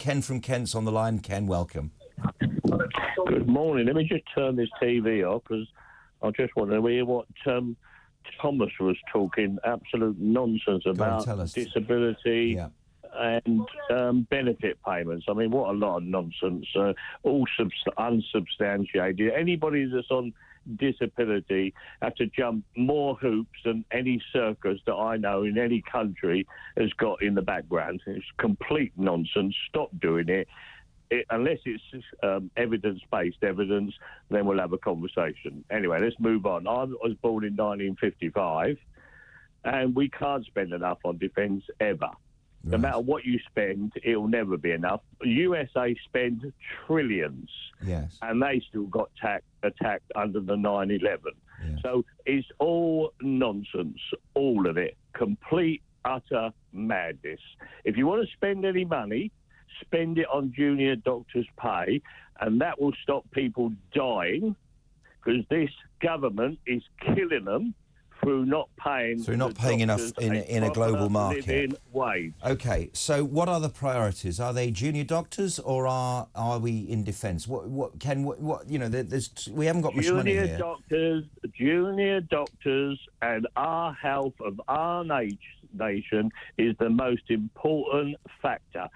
Ken from Kent's on the line. Ken, welcome. Good morning. Let me just turn this TV off because I just want to hear what Thomas was talking absolute nonsense about disability and benefit payments. I mean, what a lot of nonsense. All unsubstantiated. Anybody that's on disability have to jump more hoops than any circus that I know in any country has got in the background. It's complete nonsense. Stop doing it. Unless it's evidence-based evidence, then we'll have a conversation. Anyway, let's move on. I was born in 1955, and we can't spend enough on defence ever. No matter what you spend, it'll never be enough. USA spend trillions, and they still got attacked under the 9/11. Yes. So it's all nonsense, all of it. Complete, utter madness. If you want to spend any money, spend it on junior doctors' pay, and that will stop people dying, because this government is killing them through not paying enough in a global market. Living wage. Okay, so what are the priorities? Are they junior doctors, or are we in defence? What you know? We haven't got much money here. Junior doctors, and our health of our nation is the most important factor.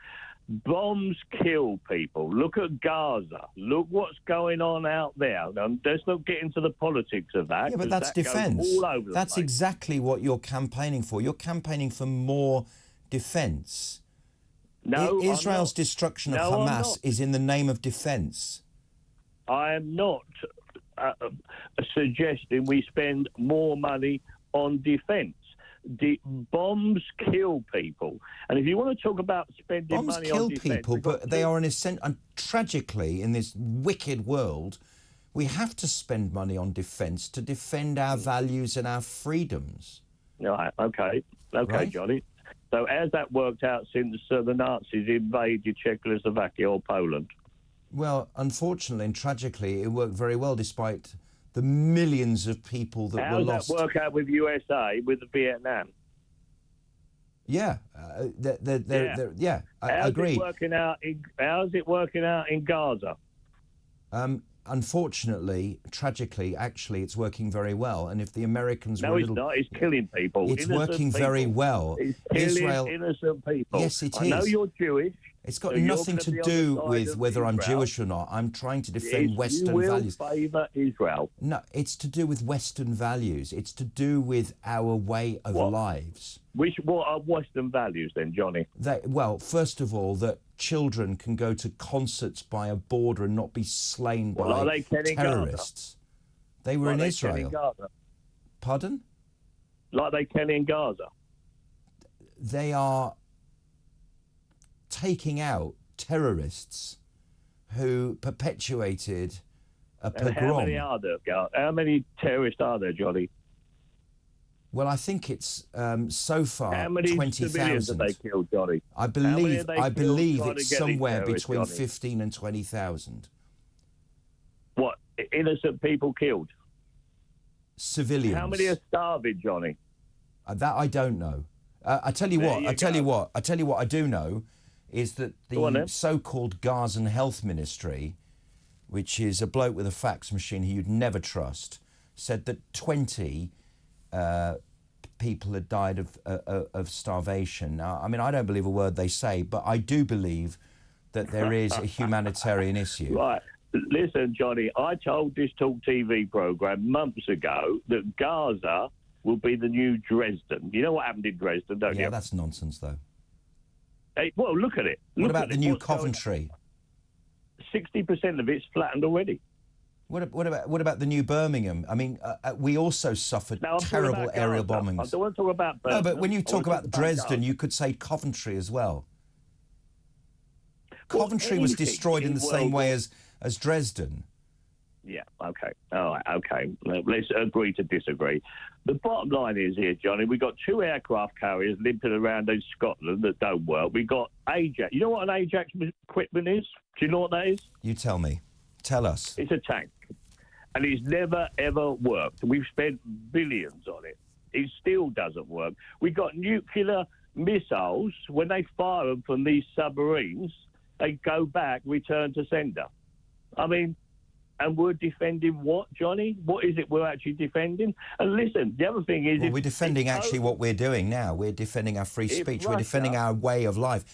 Bombs kill people. Look at Gaza. Look what's going on out there. Now, let's not get into the politics of that. Yeah, but that's defence. That's exactly what you're campaigning for. You're campaigning for more defence. No, Israel's destruction of Hamas is in the name of defence. I am not suggesting we spend more money on defence. The bombs kill people, and if you want to talk about spending money on defence, people, but they are an essential. And tragically, in this wicked world, we have to spend money on defence to defend our values and our freedoms. Right? Okay, right? Johnny. So, has that worked out since the Nazis invaded Czechoslovakia or Poland? Well, unfortunately and tragically, it worked very well, despite the millions of people that were lost. How does that work out with USA, with Vietnam? Yeah, I agree. How's it working out in Gaza? Unfortunately, tragically, actually, it's working very well. And if the Americans it's not. It's killing people. It's working very well. It's killing innocent people. Yes, it is. I know you're Jewish. It's got nothing to do with whether I'm Jewish or not. I'm trying to defend Western values. You will favour Israel. No, it's to do with Western values. It's to do with our way of lives. What are Western values then, Johnny? Well, first of all, that children can go to concerts by a border and not be slain by terrorists. They were in Israel. In Gaza. Pardon? Like they can in Gaza. They are taking out terrorists who perpetuated a pogrom. How many are there? How many terrorists are there, Johnny? Well, I think it's so far 20,000. How many civilians have they killed, Johnny? I believe it's somewhere between 15 and 20,000. What, innocent people killed? Civilians. How many are starving, Johnny? That I don't know. I tell you what I do know is that the so-called Gazan Health Ministry, which is a bloke with a fax machine who you'd never trust, said that 20 people had died of starvation. Now, I mean, I don't believe a word they say, but I do believe that there is a humanitarian issue. Right. Listen, Johnny, I told this TalkTV programme months ago that Gaza will be the new Dresden. You know what happened in Dresden, don't you? Yeah, that's nonsense, though. Hey, well, look at it. What about the new Coventry? 60% of it's flattened already. What about the new Birmingham? I mean, we also suffered terrible aerial bombings. I don't want to talk about Birmingham. No, but when you talk about Dresden, you could say Coventry as well. Coventry was destroyed in the same way as Dresden. Yeah, okay. All right, okay. Let's agree to disagree. The bottom line is here, Johnny, we've got 2 aircraft carriers limping around in Scotland that don't work. We've got Ajax. You know what an Ajax equipment is? Do you know what that is? You tell me. Tell us. It's a tank. And it's never, ever worked. We've spent billions on it. It still doesn't work. We've got nuclear missiles. When they fire them from these submarines, they go back, return to sender. I mean, and we're defending what, Johnny? What is it we're actually defending? And listen, the other thing is... Well, we're defending actually what we're doing now. We're defending our free speech. We're defending our way of life.